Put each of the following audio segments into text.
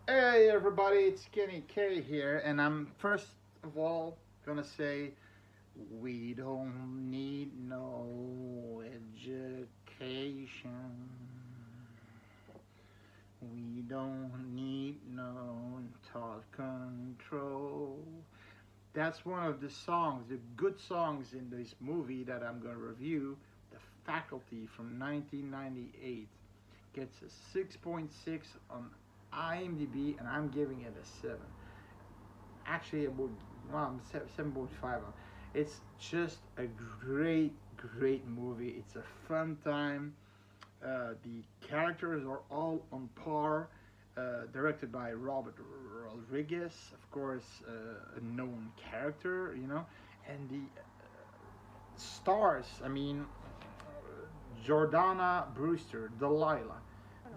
Hey everybody, it's Kenny K here, and I'm first of all gonna say we don't need no education. We don't need no thought control. That's one of the songs, the good songs in this movie that I'm gonna review. The Faculty from 1998 gets a 6.6 on IMDb, and I'm giving it a 7. Actually, it would, well, 7.5. It's just a great movie. It's a fun time. The characters are all on par. Directed by Robert Rodriguez, of course, a known character, and the stars. I mean, Jordana Brewster, Delilah,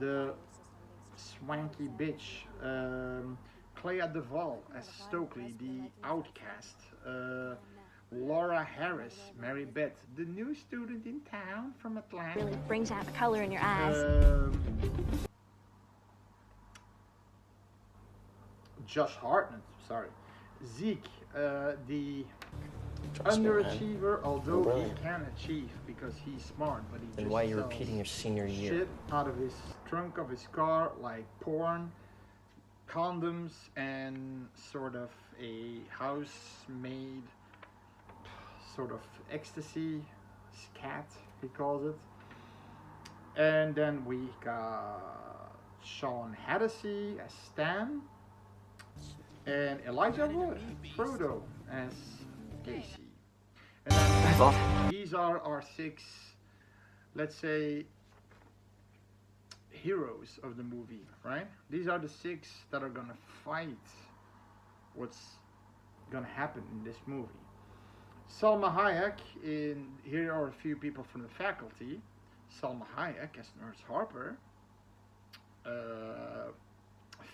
the swanky bitch, Clea Duvall as Stokely, the outcast, Laura Harris, Mary Beth, the new student in town from Atlanta. Really brings out the color in your eyes. Josh Hartnett, sorry. Zeke, the Trust me, man. underachiever, although You're he brilliant. can achieve because he's smart, but he Then just why are you sells repeating your senior year? shit out of his trunk of his car, like porn, condoms, and sort of a house-made sort of ecstasy, scat, he calls it. And then we got Sean Hennessy as Stan, and Elijah Wood, Frodo, as Casey. And then these are our six, let's say, heroes of the movie, right? These are the six that are gonna fight what's gonna happen in this movie. Salma Hayek, here are a few people from the faculty. Salma Hayek as Nurse Harper,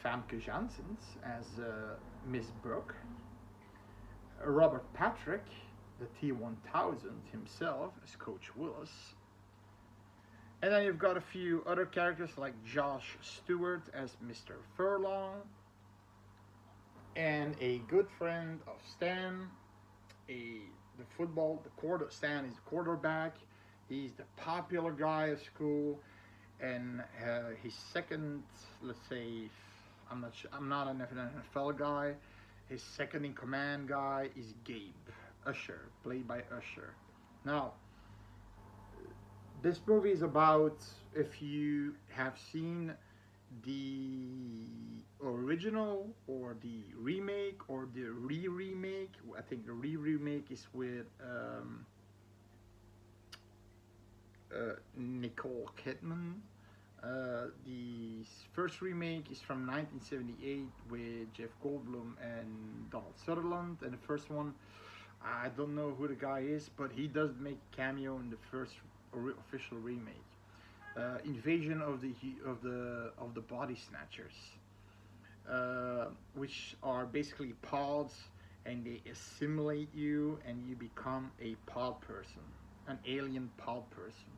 Famke Janssens as Miss Brooke, Robert Patrick, the T-1000 himself as Coach Willis, and then you've got a few other characters like Josh Stewart as Mr. Furlong, and a good friend of Stan, Stan is the quarterback. He's the popular guy at school, and his second, let's say, I'm not an NFL guy. His second in command guy is Gabe Usher, played by Usher. Now, this movie is about, if you have seen the original or the remake or the re-remake. I think the re-remake is with Nicole Kidman. The first remake is from 1978 with Jeff Goldblum and Donald Sutherland, and the first one, I don't know who the guy is, but he does make a cameo in the first official remake. Invasion of the Body Snatchers, which are basically pods, and they assimilate you, and you become a pod person, an alien pod person,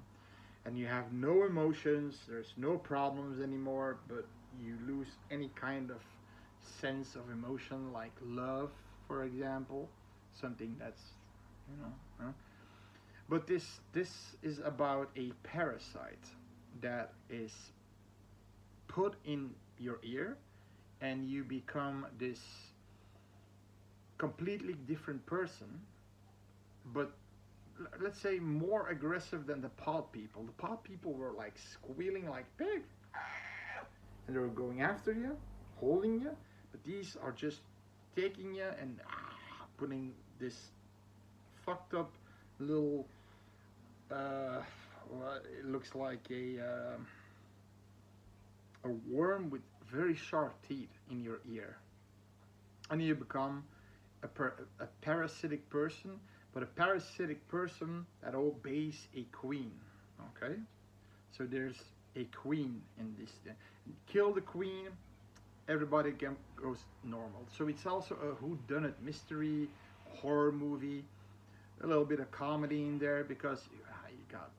and you have no emotions. There's no problems anymore, but you lose any kind of sense of emotion, like love, for example, something that's, you know. But this is about a parasite that is put in your ear, and you become this completely different person, but let's say more aggressive than the pod people. The pod people were like squealing like pig, and they were going after you, holding you, but these are just taking you and putting this fucked up little it looks like a worm with very sharp teeth in your ear, and you become a parasitic person, but a parasitic person that obeys a queen. Okay, so there's a queen in this thing. Kill the queen, everybody goes normal. So it's also a whodunit mystery horror movie, a little bit of comedy in there because you got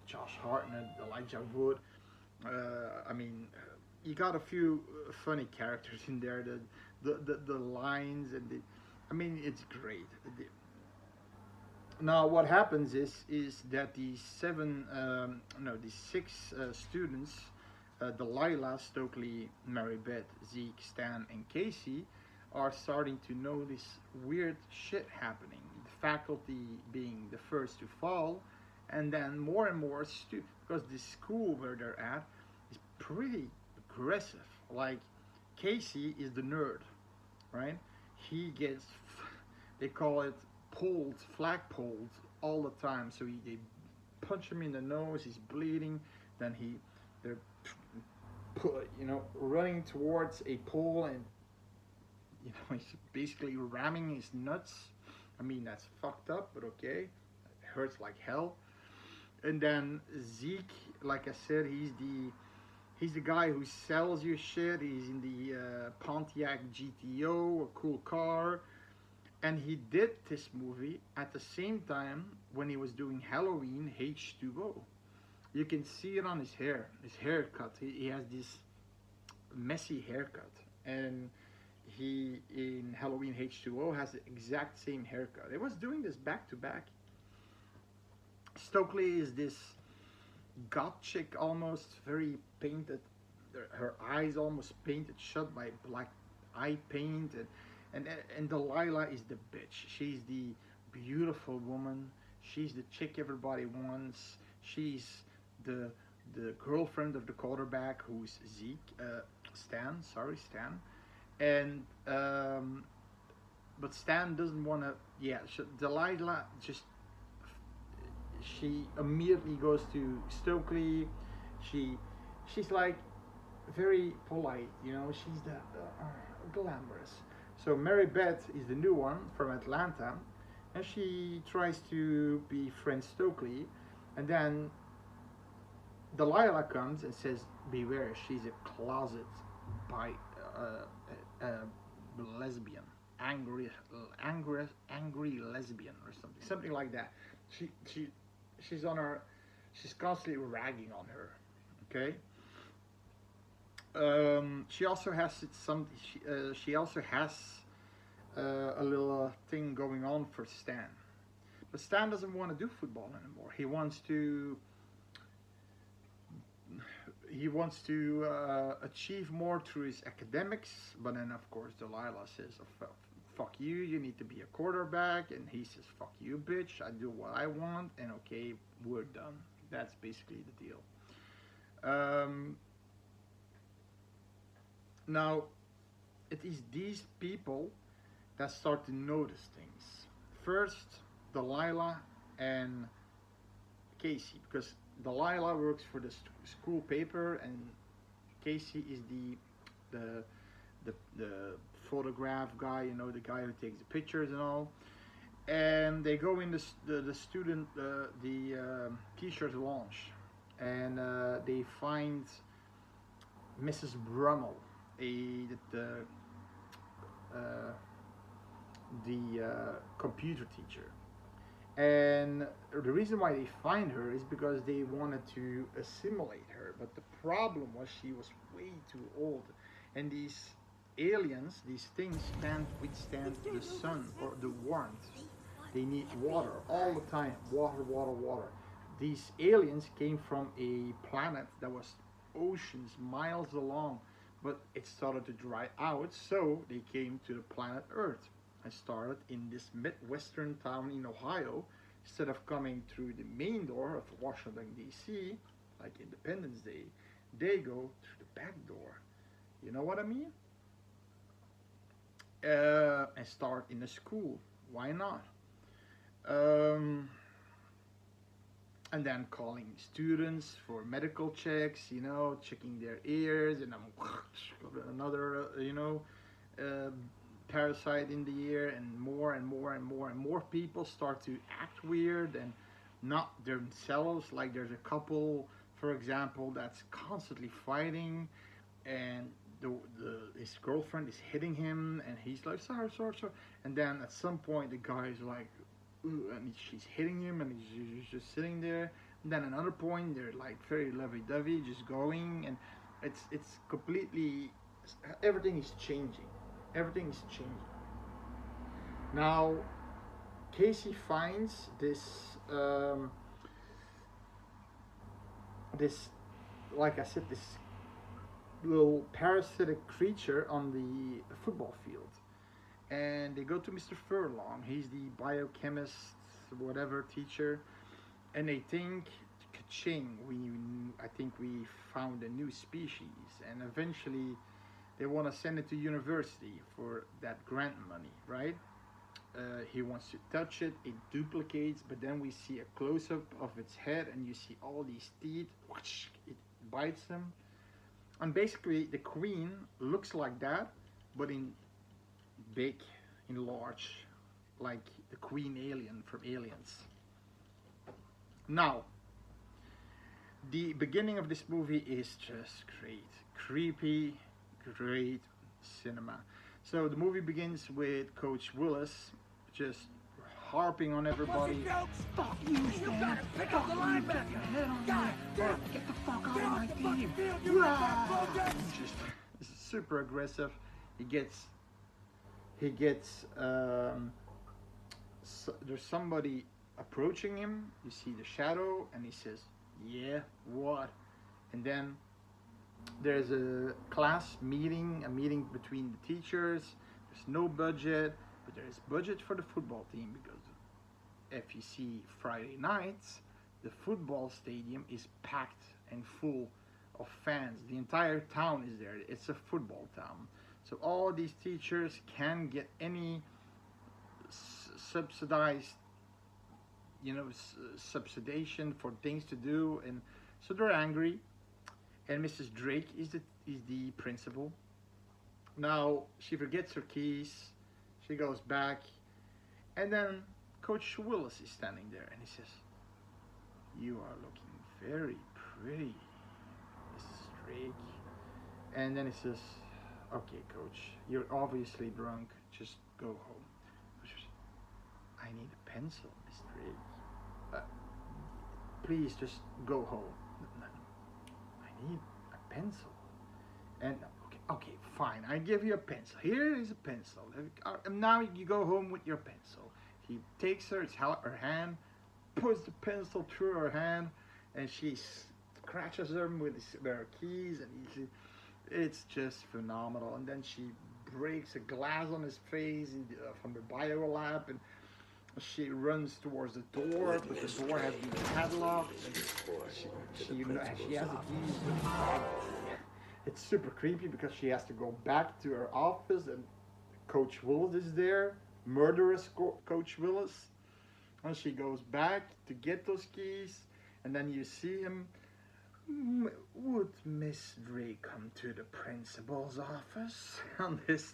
Josh Hartnett, Elijah Wood. I mean, you got a few funny characters in there. The lines and the, I mean, it's great. Now, what happens is that these no, these six students, Delilah, Stokely, Mary Beth, Zeke, Stan, and Casey, are starting to notice weird shit happening. The faculty being the first to fall, and then more and more students, because the school where they're at is pretty aggressive. Like Casey is the nerd, right? He gets, they call it pulled, flag pulled all the time. So they punch him in the nose. He's bleeding. Then they're, running towards a pole, and he's basically ramming his nuts. I mean, that's fucked up, but okay. It hurts like hell. And then Zeke, like I said, he's the guy who sells you shit. He's in the Pontiac GTO, a cool car. And he did this movie at the same time when he was doing Halloween H2O. You can see it on his haircut. He has this messy haircut. And he, in Halloween H2O, has the exact same haircut. It was doing this back to back. Stokely is this goth chick, almost very painted. Her eyes almost painted shut by black eye paint, and Delilah is the bitch. She's the beautiful woman. She's the chick everybody wants. She's the girlfriend of the quarterback, who's Stan. And but Stan doesn't want to. Yeah, Delilah just. She immediately goes to Stokely. She's like very polite, She's the glamorous. So Mary Beth is the new one from Atlanta, and she tries to befriend Stokely, and then Delilah comes and says, "Beware, she's a closet by lesbian, angry lesbian or something like that." She's constantly ragging on her. Okay. She also has she also has a little thing going on for Stan, but Stan doesn't want to do football anymore. He wants to achieve more through his academics. But then, of course, Delilah says, "Oh, fuck you, you need to be a quarterback," and he says, "Fuck you, bitch, I do what I want, and okay, we're done." That's basically the deal. Now, it is these people that start to notice things. First, Delilah and Casey, because Delilah works for the school paper, and Casey is the photograph guy, the guy who takes the pictures and all. And they go in the student t-shirt launch, and they find Mrs. Brummel, the computer teacher. And the reason why they find her is because they wanted to assimilate her, but the problem was she was way too old, and these aliens, these things, can't withstand the sun or the warmth. They need water all the time. Water. These aliens came from a planet that was oceans miles along, but it started to dry out, so they came to the planet Earth and started in this midwestern town in Ohio. Instead of coming through the main door of Washington, D.C., like Independence Day, they go through the back door. You know what I mean? And start in a school. Why not? And then calling students for medical checks, checking their ears, and another, parasite in the ear, and more people start to act weird and not themselves. Like there's a couple, for example, that's constantly fighting, and his girlfriend is hitting him, and he's like, sorry. And then at some point, the guy is like, ooh, and she's hitting him, and he's just sitting there. And then another point, they're like very lovey-dovey, just going, and It's completely, everything is changing. Everything is changing. Now, Casey finds this, like I said, this little parasitic creature on the football field, and they go to Mr. Furlong. He's the biochemist, whatever teacher, and they think, ka-ching, I think we found a new species, and eventually they want to send it to university for that grant money, right? He wants to touch it, it duplicates, but then we see a close-up of its head, and you see all these teeth, whoosh, it bites him, and basically the queen looks like that, but in big, in large, like the queen alien from Aliens. Now, the beginning of this movie is just great, creepy, great cinema. So the movie begins with Coach Willis just harping on everybody. Fuck you, Stan. You gotta pick up the linebacker. Get the fuck out of my team. Just super aggressive. He gets there's somebody approaching him. You see the shadow, and he says, "Yeah, what?" And then there's a class meeting, a meeting between the teachers. There's no budget, but there is budget for the football team, because if you see Friday nights, the football stadium is packed and full of fans. The entire town is there. It's a football town. So all these teachers can get any subsidized, subsidization for things to do, and so they're angry. And Mrs. Drake is the principal. Now she forgets her keys. She goes back, and then Coach Willis is standing there, and he says, "You are looking very pretty, Mrs. Drake." And then he says, "Okay, Coach, you're obviously drunk. Just go home." "I need a pencil, Miss Drake. Please just go home." "No, I need a pencil." And okay, fine. I give you a pencil. Here is a pencil. And now you go home with your pencil. He takes her hand, puts the pencil through her hand, and she scratches them with her keys, and it's just phenomenal. And then she breaks a glass on his face from the bio lab, and she runs towards the door, but the door has been padlocked. And she has the keys. It's super creepy because she has to go back to her office, and Coach Willis is there, murderous Coach Willis. And she goes back to get those keys, and then you see him. "Would Miss Drake come to the principal's office?" on this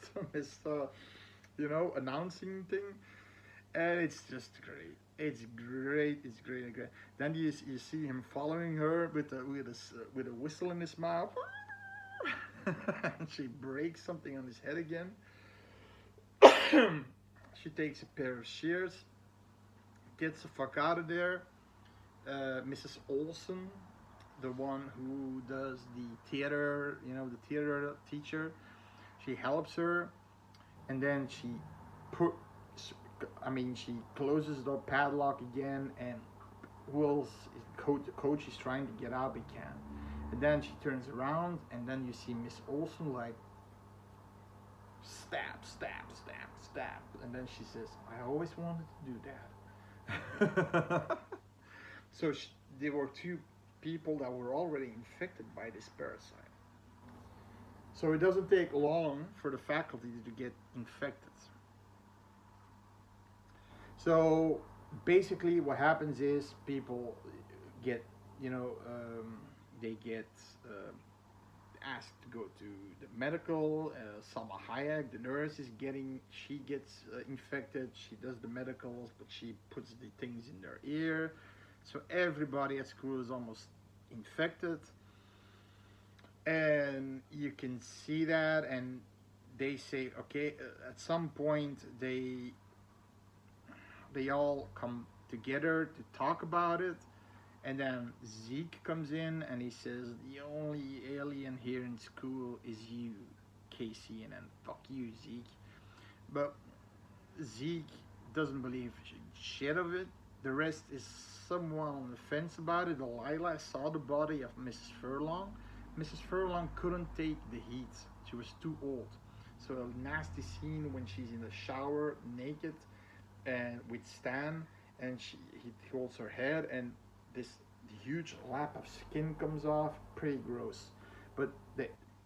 announcing thing. And it's just great. It's great. It's great. Great. Then you see him following her with a whistle in his mouth. And she breaks something on his head again. She takes a pair of shears, gets the fuck out of there. Mrs. Olsen, the one who does the theater, the theater teacher, she helps her, and then she closes the padlock again, and coach is trying to get out, but he can't. And then she turns around, and then you see Miss Olsen like stab, stab, stab, stab, and then she says, "I always wanted to do that." So there were two people that were already infected by this parasite. So it doesn't take long for the faculty to get infected. So basically what happens is people get, they get asked to go to the medical. Salma Hayek, the nurse, she gets infected. She does the medicals, but she puts the things in their ear. So everybody at school is almost infected. And you can see that, and they say, okay, at some point they all come together to talk about it, And then Zeke comes in and he says, the only alien here in school is you, Casey, and then fuck you, Zeke. But Zeke doesn't believe shit of it. The rest is somewhat on the fence about it. Delilah saw the body of Mrs. Furlong. Mrs. Furlong couldn't take the heat. She was too old. So a nasty scene when she's in the shower naked and with Stan, and he holds her head, and this huge lap of skin comes off. Pretty gross. But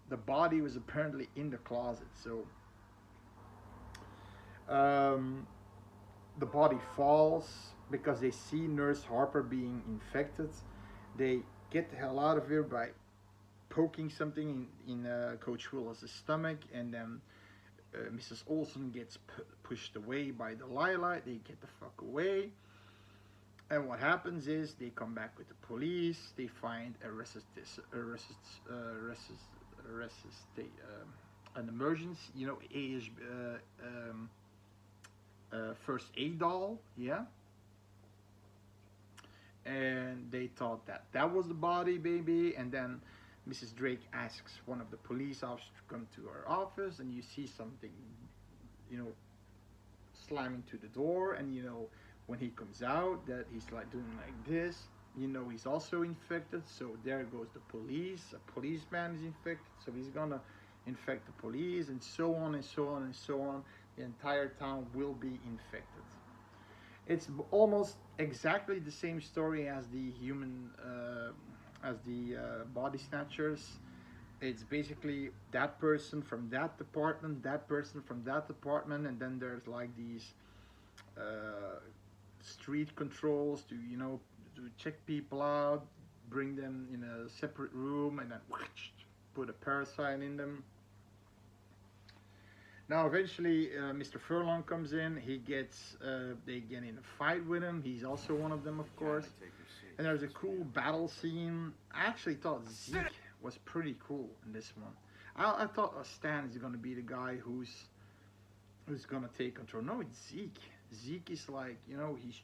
the body was apparently in the closet. So the body falls because they see Nurse Harper being infected. They get the hell out of here by poking something in Coach Willis' stomach, and then Mrs. Olsen gets pushed away by Delilah. They get the fuck away. And what happens is they come back with the police. They find an emergency, first aid doll, yeah. And they thought that was the body, baby. And then Mrs. Drake asks one of the police officers to come to her office, and you see something, slamming to the door, and when he comes out, that he's like doing like this. He's also infected, so there goes the police. A policeman is infected, so he's gonna infect the police, and so on and so on and so on. The entire town will be infected. It's almost exactly the same story as the body snatchers. It's basically that person from that department, that person from that department, and then there's like these street controls to check people out, bring them in a separate room, and then put a parasite in them. Now eventually Mr. Furlong comes in. They get in a fight with him. He's also one of them, of course. And there's a cool battle scene. I actually thought Zeke was pretty cool in this one. I thought Stan is going to be the guy who's going to take control. No, it's Zeke. Zeke is like, he's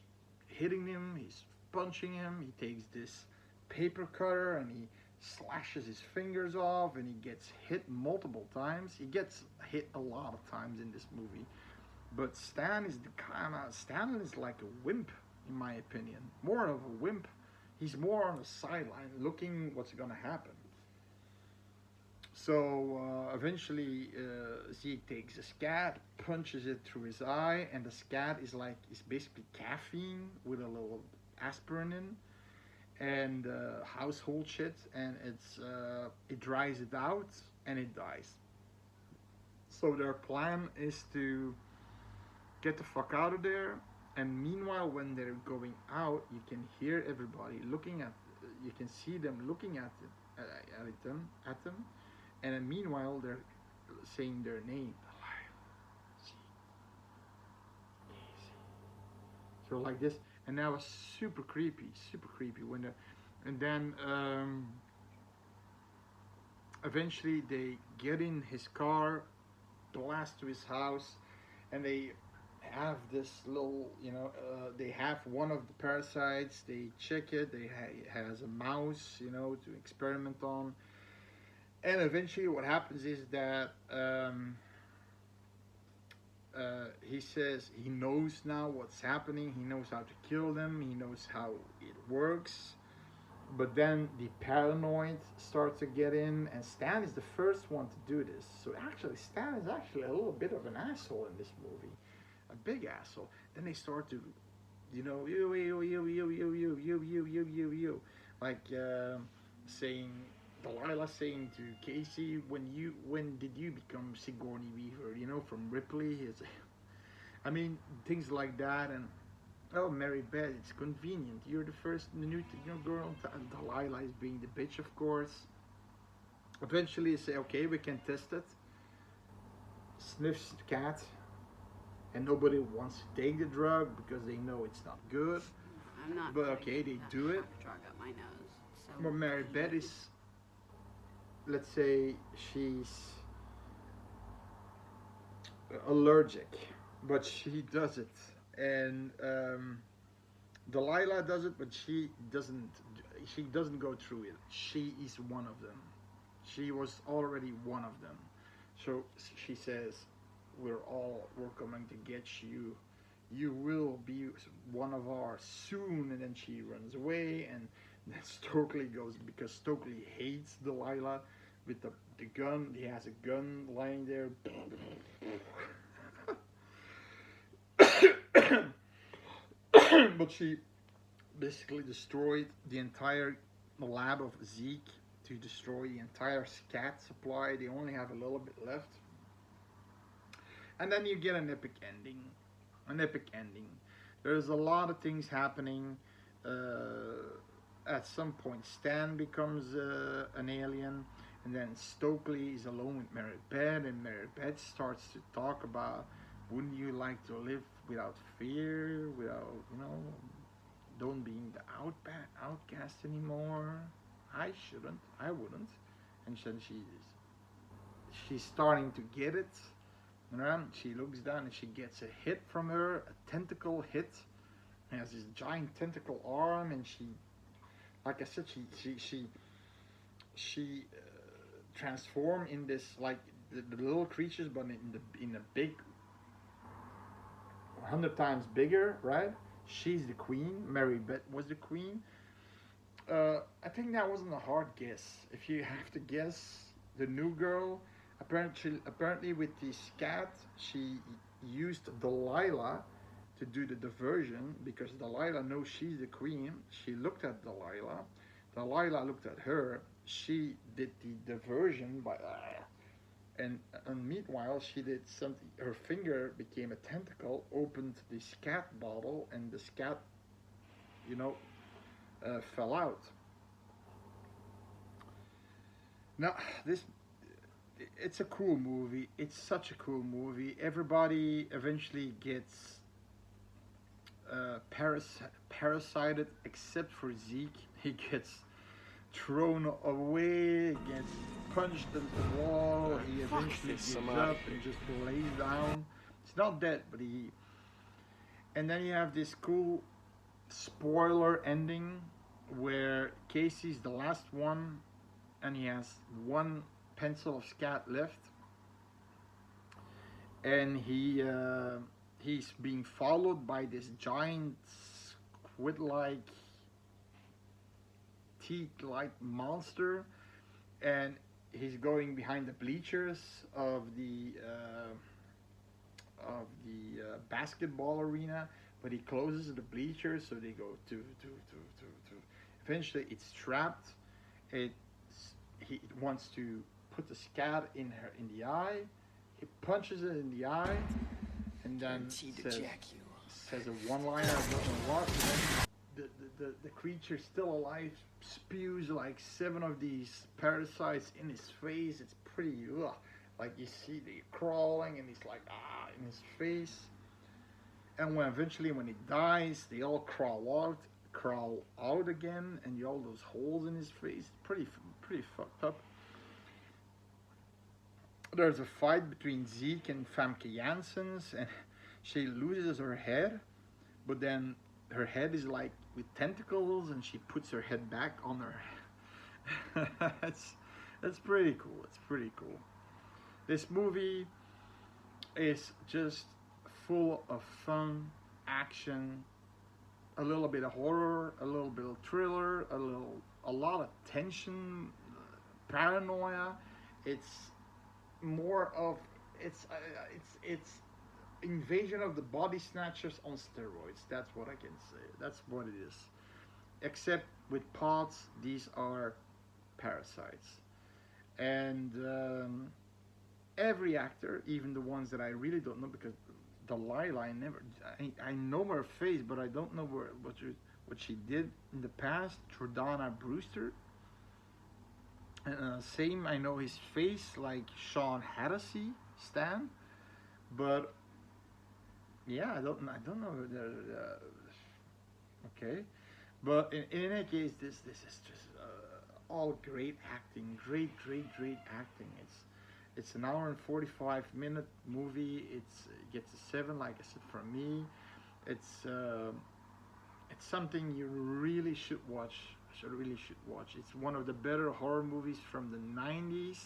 hitting him, he's punching him, he takes this paper cutter and he slashes his fingers off, and he gets hit multiple times. He gets hit a lot of times in this movie. But Stan is Stan is like a wimp, in my opinion. More of a wimp. He's more on the sideline looking what's going to happen. So eventually Zeke takes a scat, punches it through his eye, and the scat is basically caffeine with a little aspirin in, and household shit, and it dries it out and it dies. So their plan is to get the fuck out of there, and meanwhile when they're going out, you can hear everybody you can see them looking at them, and then meanwhile they're saying their name. So like this, and that was super creepy and then eventually they get in his car, blast to his house, and they have this little, they have one of the parasites, they check it, it has a mouse, to experiment on. And eventually what happens is that he says he knows now what's happening, he knows how to kill them, he knows how it works. But then the paranoid starts to get in, and Stan is the first one to do this. So actually Stan is actually a little bit of an asshole in this movie. A big asshole. Then they start to, you. Like saying, Delilah saying to Casey, when did you become Sigourney Weaver? From Ripley. Things like that. And oh, Mary Beth, it's convenient. You're the first new girl. And Delilah is being the bitch, of course. Eventually, they say, okay, we can test it. Sniffs the cat. And nobody wants to take the drug because they know it's not good. I'm not. But okay, they do it. Drug up my nose. So well, Mary Beth is, let's say, she's allergic, but she does it. And Delilah does it, but she doesn't. She doesn't go through it. She is one of them. She was already one of them. So she says, we're coming to get you. You will be one of ours soon." And then she runs away, and then Stokely goes, because Stokely hates Delilah with the gun. He has a gun lying there. But she basically destroyed the entire lab of Zeke, to destroy the entire scat supply. They only have a little bit left. And then you get an epic ending. An epic ending. There's a lot of things happening. At some point, Stan becomes an alien. And then Stokely is alone with Mary Beth. And Mary Beth starts to talk about, wouldn't you like to live without fear? Without, don't being the outcast anymore? I shouldn't. I wouldn't. And then she's starting to get it. She looks down and she gets a hit from her, a tentacle hit. She has this giant tentacle arm, and she, like I said, she transformed in this, like the little creatures, but in a big, 100 times bigger, right? She's the queen. Mary Beth was the queen. I think that wasn't a hard guess. If you have to guess, the new girl, apparently with the scat, she used Delilah to do the diversion, because Delilah knows she's the queen. She looked at Delilah. Delilah looked at her. She did the diversion by, and meanwhile she did something. Her finger became a tentacle, opened the scat bottle, and the scat, fell out. Now, it's a cool movie. It's such a cool movie. Everybody eventually gets parasited, except for Zeke. He gets thrown away, gets punched into the wall. He eventually gives up and just lays down. He's not dead, but he. And then you have this cool spoiler ending where Casey's the last one, and he has one pencil of scat left, and he's being followed by this giant squid-like, teeth-like monster, and he's going behind the bleachers of the basketball arena, but he closes the bleachers, so they go to. Eventually, it's trapped. He wants to put the scat in the eye. He punches it in the eye, and then says a one-liner. I don't know what. And then the creature still alive spews like 7 of these parasites in his face. It's pretty like you see the crawling, and he's like in his face. And eventually when he dies, they all crawl out again, and all those holes in his face. Pretty fucked up. There's a fight between Zeke and Famke Janssens, and she loses her head, but then her head is like with tentacles, and she puts her head back on her. That's pretty cool. It's pretty cool. This movie is just full of fun, action, a little bit of horror, a little bit of thriller, a lot of tension, paranoia. It's more of it's Invasion of the Body Snatchers on steroids. That's what I can say. That's what it is. Except with pods, these are parasites. And every actor, even the ones that I really don't know, because Delilah, I know her face, but I don't know what she did in the past. Jordana Brewster. Same, I know his face, like Sean Hennessy, Stan, but yeah, I don't know. Okay, but in any case, this is just all great acting, great acting. It's an hour and 45-minute movie. It gets a 7, like I said, from me. It's It's something you really should watch. Really should watch. It's one of the better horror movies from the 90s.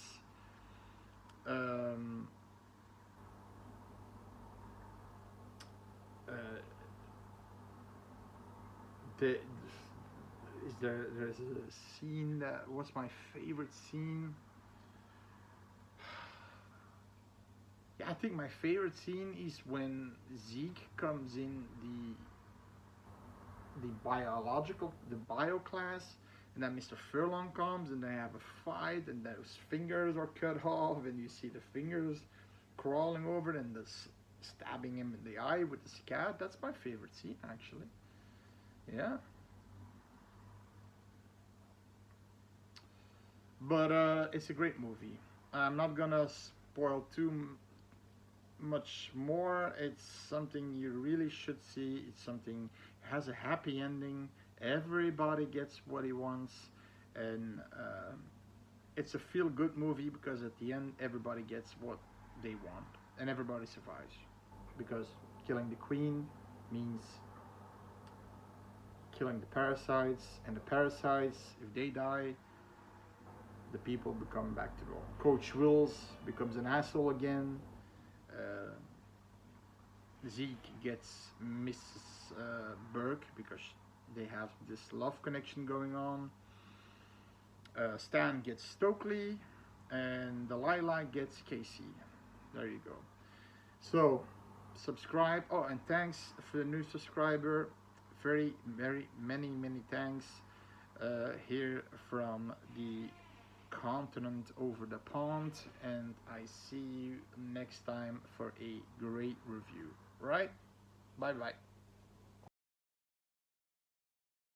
Uh, there's a scene that was my favorite scene. Yeah, I think my favorite scene is when Zeke comes in the bio class, and then Mr. Furlong comes and they have a fight, and those fingers are cut off, and you see the fingers crawling over and stabbing him in the eye with the scat. That's my favorite scene, actually. Yeah. But it's a great movie. I'm not gonna spoil too much more. It's something you really should see. It's something, it has a happy ending. Everybody gets what he wants, and it's a feel-good movie because at the end everybody gets what they want and everybody survives, because killing the queen means killing the parasites, and the parasites, if they die, the people become back to normal. Coach Wills becomes an asshole again. Zeke gets Mrs. Burke because they have this love connection going on. Stan gets Stokely, and Delilah gets Casey. There you go. So, subscribe. Oh, and thanks for the new subscriber. Very many thanks. Here from the continent over the pond, and I see you next time for a great review. Right? Bye bye.